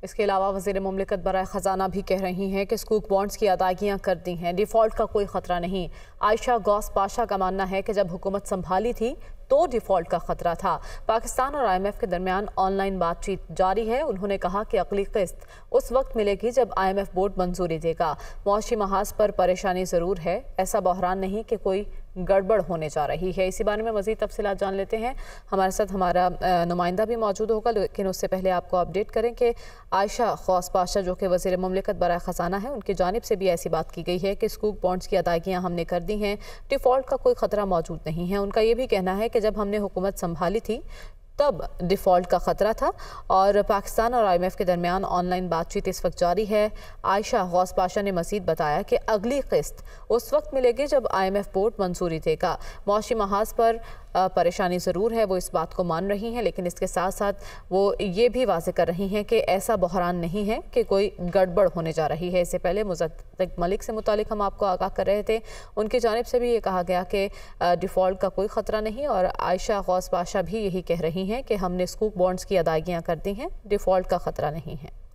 इसके अलावा वज़ीर मुमलिकत बराए ख़जाना भी कह रही हैं कि स्कूक बॉन्ड्स की अदायगियाँ कर दी हैं, डिफ़ॉल्ट का कोई ख़तरा नहीं। आयशा गौस पाशा का मानना है कि जब हुकूमत संभाली थी तो डिफ़ॉल्ट का ख़तरा था। पाकिस्तान और IMF के दरमियान ऑनलाइन बातचीत जारी है। उन्होंने कहा कि अगली किस्त उस वक्त मिलेगी जब IMF बोर्ड मंजूरी देगा। मौशी महाज पर परेशानी ज़रूर है, ऐसा बहरान नहीं कि कोई गड़बड़ होने जा रही है। इसी बारे में मज़ीद तफसीलात जान लेते हैं। हमारे साथ हमारा नुमाइंदा भी मौजूद होगा, लेकिन उससे पहले आपको अपडेट करें कि आयशा गौस पाशा जो कि वज़ीर मुमलिकत बराए ख़जाना है, उनकी जानिब से भी ऐसी बात की गई है कि स्कूक बॉन्ड्स की अदायगियाँ हमने कर दी हैं, डिफ़ॉल्ट का कोई ख़तरा मौजूद नहीं है। उनका ये भी कहना है कि जब हमने हुकूमत संभाली थी तब डिफ़ॉल्ट का ख़तरा था और पाकिस्तान और IMF के दरमियान ऑनलाइन बातचीत इस वक्त जारी है। आयशा गौस पाशा ने मज़ीद बताया कि अगली किस्त उस वक्त मिलेगी जब IMF बोर्ड मंजूरी देगा। मौशी महाज पर परेशानी ज़रूर है, वो इस बात को मान रही हैं, लेकिन इसके साथ साथ वो ये भी वाज़ेह कर रही हैं कि ऐसा बहरान नहीं है कि कोई गड़बड़ होने जा रही है। इससे पहले मुज़द्दिक मलिक से मुतालिक हम आपको आगाह कर रहे थे, उनकी जानिब से भी ये कहा गया कि डिफ़ॉल्ट का कोई ख़तरा नहीं और आयशा गौस पाशा भी यही कह रही हैं कि हमने स्कूक बॉन्ड्स की अदायगियाँ कर दी हैं, डिफ़ॉल्ट का ख़तरा नहीं है।